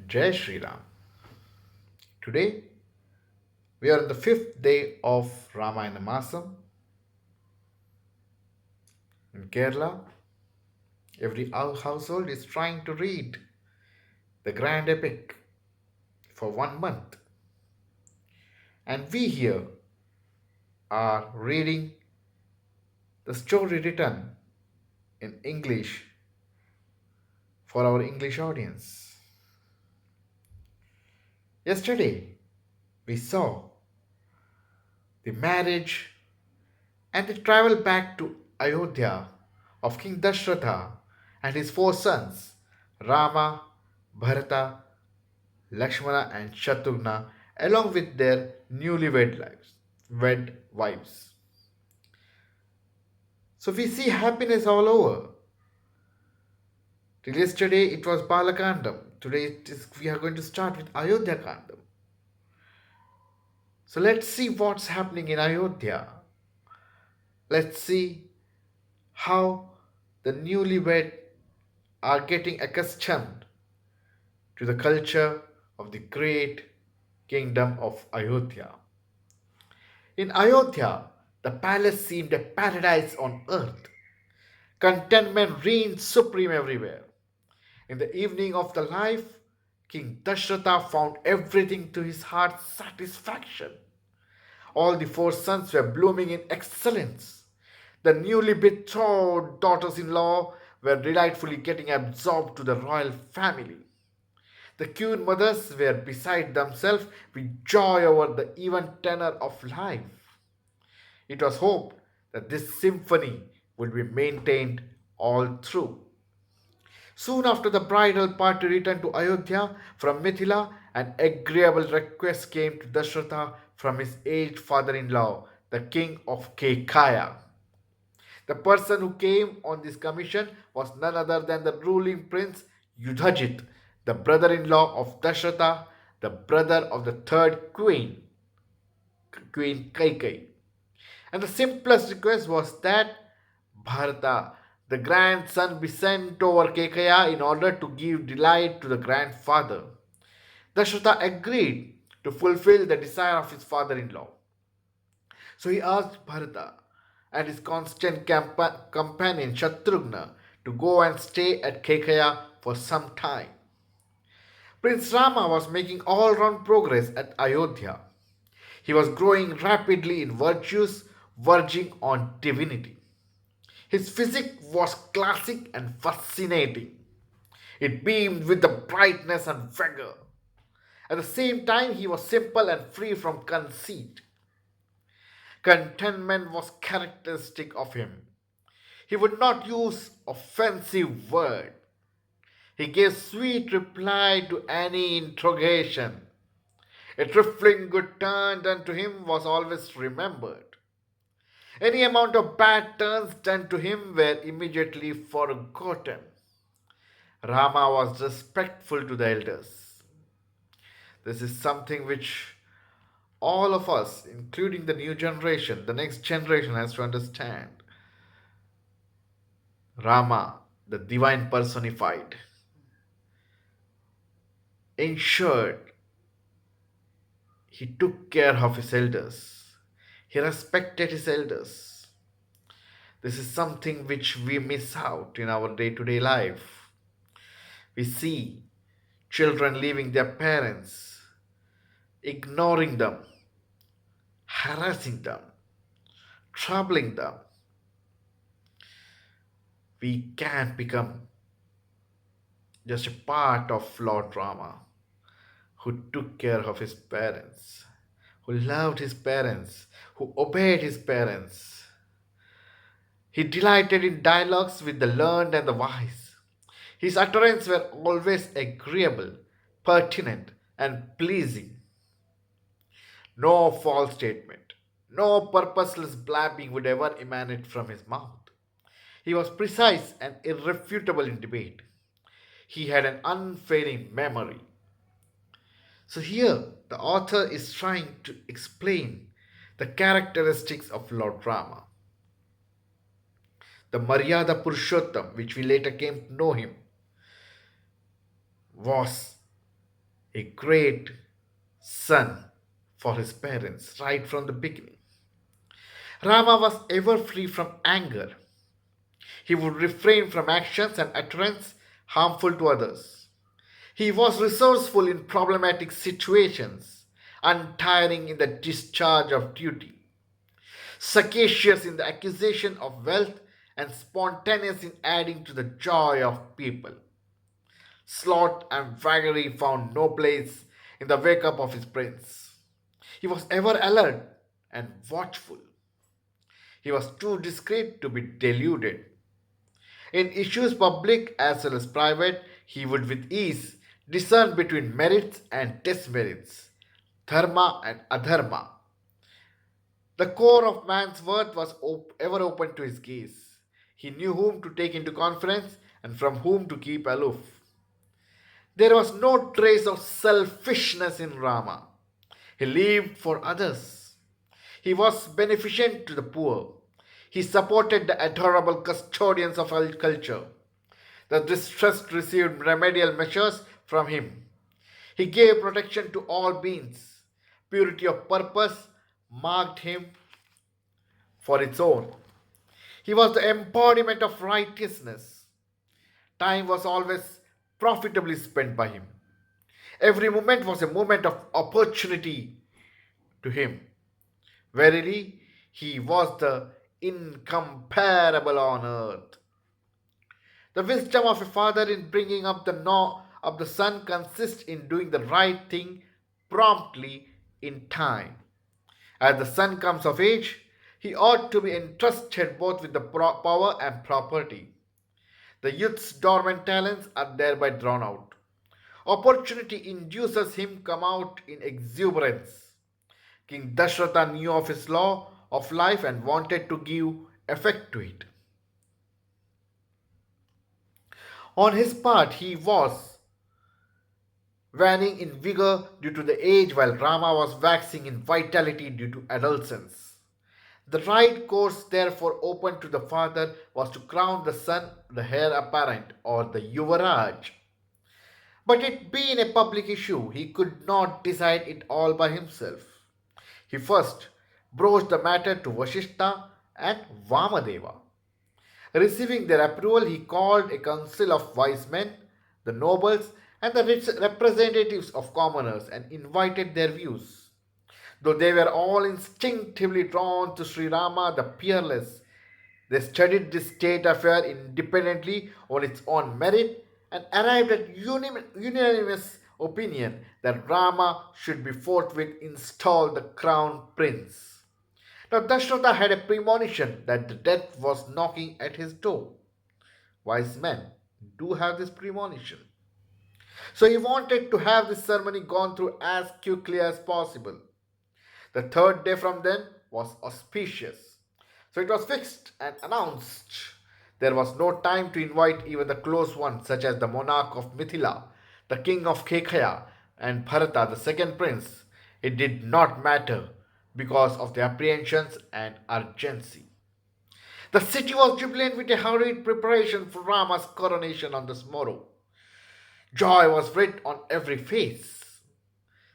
Jai Shri Ram. Today we are on the fifth day of Ramayana Masam in Kerala. Every household is trying to read the grand epic for 1 month, and we here are reading the story written in English for our English audience. Yesterday we saw the marriage and the travel back to Ayodhya of King Dashratha and his four sons Rama, Bharata, Lakshmana, and Shatrughna, along with their wed wives. So we see happiness all over. Till yesterday it was Balakandam. We are going to start with Ayodhya Kandam. So let's see what's happening in Ayodhya. Let's see how the newlywed are getting accustomed to the culture of the great kingdom of Ayodhya. In Ayodhya, the palace seemed a paradise on earth. Contentment reigned supreme everywhere. In the evening of the life, King Dashratha found everything to his heart's satisfaction. All the four sons were blooming in excellence. The newly betrothed daughters in law were delightfully getting absorbed to the royal family. The queen mothers were beside themselves with joy over the even tenor of life. It was hoped that this symphony would be maintained all through. Soon after the bridal party returned to Ayodhya from Mithila, an agreeable request came to Dashratha from his aged father in law, the king of Kekaya. The person who came on this commission was none other than the ruling prince Yudhajit, the brother in law of Dashratha, the brother of the third queen, Queen Kekayi. And the simplest request was that Bharata, the grandson, be sent over Kekaya in order to give delight to the grandfather. Dashratha agreed to fulfill the desire of his father in law. So he asked Bharata and his constant companion Shatrughna to go and stay at Kekaya for some time. Prince Rama was making all round progress at Ayodhya. He was growing rapidly in virtues, verging on divinity. His physique was classic and fascinating. It beamed with the brightness and vigor. At the same time, he was simple and free from conceit. Contentment was characteristic of him. He would not use offensive word. He gave sweet reply to any interrogation. A trifling good turn done to him was always remembered. Any amount of bad turns done to him were immediately forgotten. Rama was respectful to the elders. This is something which all of us, including the new generation, the next generation, has to understand. Rama, the divine personified, ensured he took care of his elders. He respected his elders. This is something which we miss out in our day to day life. We see children leaving their parents, ignoring them, harassing them, troubling them. We can become just a part of Lord Rama, who took care of his parents, who loved his parents, who obeyed his parents. He delighted in dialogues with the learned and the wise. His utterances were always agreeable, pertinent, and pleasing. No false statement, no purposeless blabbing would ever emanate from his mouth. He was precise and irrefutable in debate. He had an unfailing memory. So, here the author is trying to explain the characteristics of Lord Rama. The Maryada Purushottam, which we later came to know him, was a great son for his parents right from the beginning. Rama was ever free from anger. He would refrain from actions and utterance harmful to others. He was resourceful in problematic situations, untiring in the discharge of duty, sagacious in the acquisition of wealth, and spontaneous in adding to the joy of people. Sloth and vagary found no place in the wake up of his prince. He was ever alert and watchful. He was too discreet to be deluded. In issues public as well as private, he would with ease discern between merits and demerits, dharma and adharma. The core of man's worth was ever open to his gaze. He knew whom to take into confidence and from whom to keep aloof. There was no trace of selfishness in Rama. He lived for others. He was beneficent to the poor. He supported the adorable custodians of our culture. The distressed received remedial measures from him. He gave protection to all beings. Purity of purpose marked him for its own. He was the embodiment of righteousness. Time was always profitably spent by him. Every moment was a moment of opportunity to him. Verily, he was the incomparable on earth. The wisdom of a father in bringing up the son consists in doing the right thing promptly in time. As the son comes of age, he ought to be entrusted both with the power and property. The youth's dormant talents are thereby drawn out. Opportunity induces him come out in exuberance. King Dashratha knew of his law of life and wanted to give effect to it. On his part, he was waning in vigor due to the age, while Rama was waxing in vitality due to adolescence. The right course, therefore, open to the father was to crown the son the heir apparent or the Yuvaraj. But it being a public issue, he could not decide it all by himself. He first broached the matter to Vashishta and Vamadeva. Receiving their approval, he called a council of wise men, the nobles, and the representatives of commoners and invited their views. Though they were all instinctively drawn to Sri Rama the Peerless, they studied this state affair independently on its own merit and arrived at unanimous opinion that Rama should be forthwith installed the crown prince. Now Dashrata had a premonition that the death was knocking at his door. Wise men do have this premonition. So he wanted to have this ceremony gone through as quickly as possible. The third day from then was auspicious. So it was fixed and announced. There was no time to invite even the close ones, such as the monarch of Mithila, the king of Kekayi, and Bharata, the second prince. It did not matter because of the apprehensions and urgency. The city was jubilant with a hurried preparation for Rama's coronation on this morrow. Joy was writ on every face.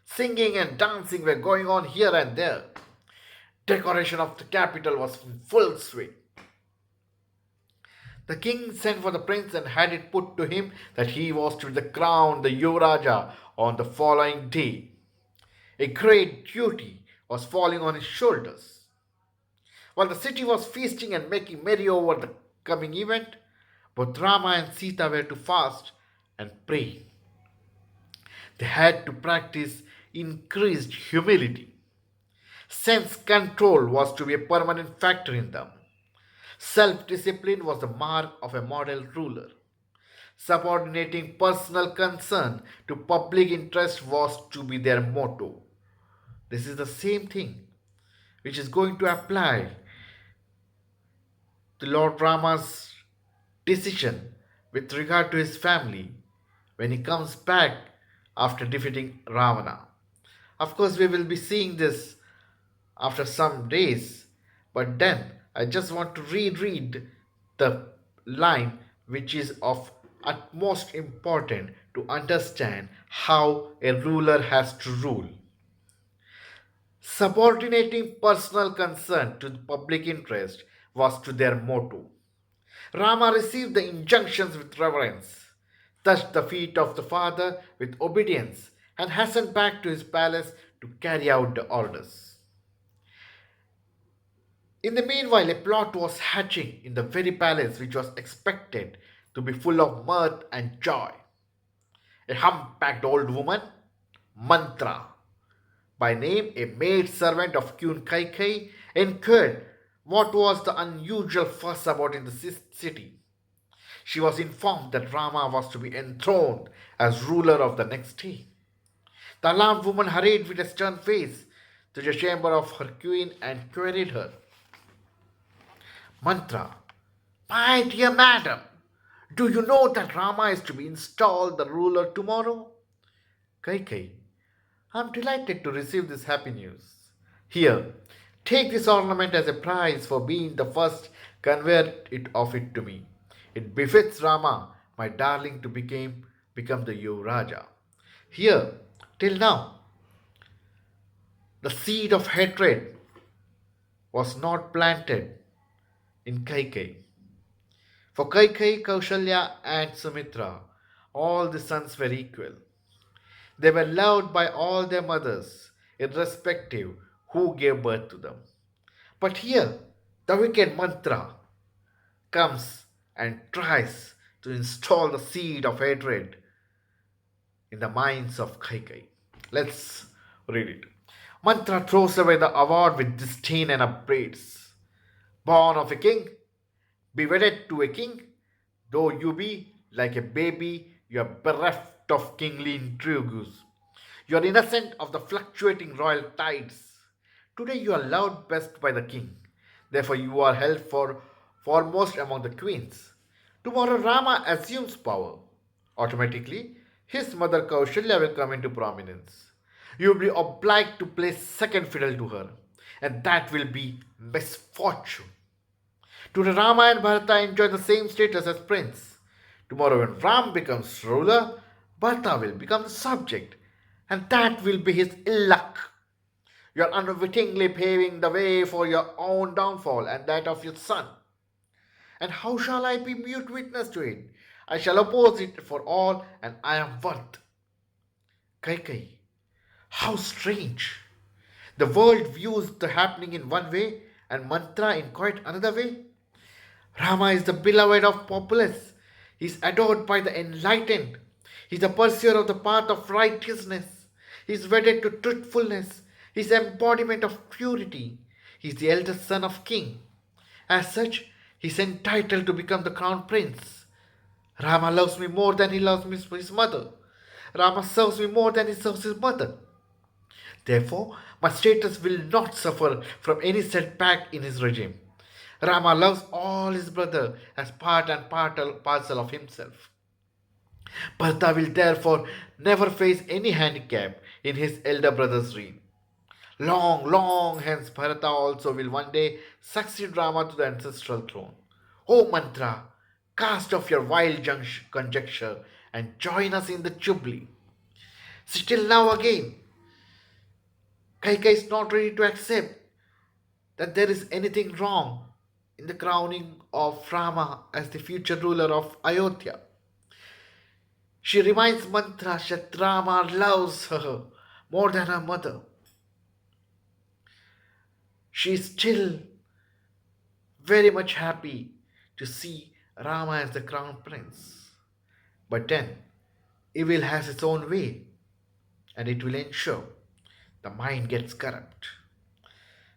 Singing and dancing were going on here and there. Decoration of the capital was in full swing. The king sent for the prince and had it put to him that he was to be the crowned the Yuvaraja on the following day. A great duty was falling on his shoulders. While the city was feasting and making merry over the coming event, both Rama and Sita were to fast and pray. They had to practice increased humility. Sense control was to be a permanent factor in them. Self discipline was the mark of a model ruler. Subordinating personal concern to public interest was to be their motto. This is the same thing which is going to apply to Lord Rama's decision with regard to his family when he comes back after defeating Ravana. Of course, we will be seeing this after some days, but then I just want to reread the line which is of utmost importance to understand how a ruler has to rule, subordinating personal concern to the public interest was to their motto. Rama received the injunctions with reverence, touched the feet of the father with obedience, and hastened back to his palace to carry out the orders. In the meanwhile, a plot was hatching in the very palace which was expected to be full of mirth and joy. A humpbacked old woman, Mantra, by name a maid servant of Queen Kekayi, inquired what was the unusual fuss about in the city. She was informed that Rama was to be enthroned as ruler of the next day. The alarmed woman hurried with a stern face to the chamber of her queen and queried her, Mantra, my dear madam, do you know that Rama is to be installed the ruler tomorrow? Kaikai, I am delighted to receive this happy news. Here, take this ornament as a prize for being the first conveyor of it to me. It befits Rama, my darling, to become the Yuvaraja. Here, till now, the seed of hatred was not planted in Kaikai. For Kaikai, Kaushalya, and Sumitra, all the sons were equal. They were loved by all their mothers, irrespective who gave birth to them. But here, the wicked mantra comes and tries to install the seed of hatred in the minds of Kaikai. Let's read it. Mantra throws away the award with disdain and upbraids. Born of a king, be wedded to a king, though you be like a baby, you are bereft of kingly intrigues. You are innocent of the fluctuating royal tides. Today you are loved best by the king. Therefore you are held for foremost among the queens. Tomorrow Rama assumes power. Automatically, his mother Kaushalya will come into prominence. You will be obliged to play second fiddle to her, and that will be misfortune. Today Rama and Bharata enjoy the same status as prince. Tomorrow when Ram becomes ruler, Bharata will become the subject, and that will be his ill luck. You are unwittingly paving the way for your own downfall and that of your son. And how shall I be mute witness to it? I shall oppose it for all, and I am worth. Kaikai, how strange! The world views the happening in one way and mantra in quite another way. Rama is the beloved of populace. He is adored by the enlightened. He is the pursuer of the path of righteousness. He is wedded to truthfulness. He is the embodiment of purity. He is the eldest son of king. As such, he is entitled to become the crown prince. Rama loves me more than he loves his mother. Rama serves me more than he serves his mother. Therefore, my status will not suffer from any setback in his regime. Rama loves all his brother as part and parcel of himself. Bharata will therefore never face any handicap in his elder brother's reign. Long, long hence, Bharata also will one day succeed Rama to the ancestral throne. O Mantra, cast off your wild conjecture and join us in the Jubilee. Still now again, Kaika is not ready to accept that there is anything wrong in the crowning of Rama as the future ruler of Ayodhya. She reminds Mantra that Rama loves her more than her mother. She is still very much happy to see Rama as the crown prince. But then, evil has its own way, and it will ensure the mind gets corrupt.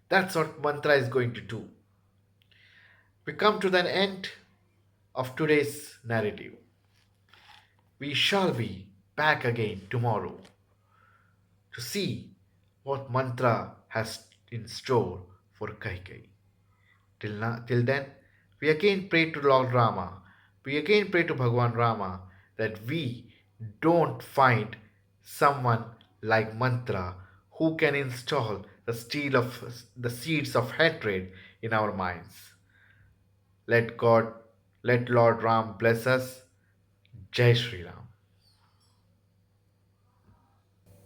That's what Mantra is going to do. We come to the end of today's narrative. We shall be back again tomorrow to see what Mantra has in store for Kaikai. Till then, we again pray to Lord Rama, we again pray to Bhagwan Rama that we don't find someone like Mantra who can install the seeds of hatred in our minds. Let God, let Lord Ram bless us. Jai Shri Ram.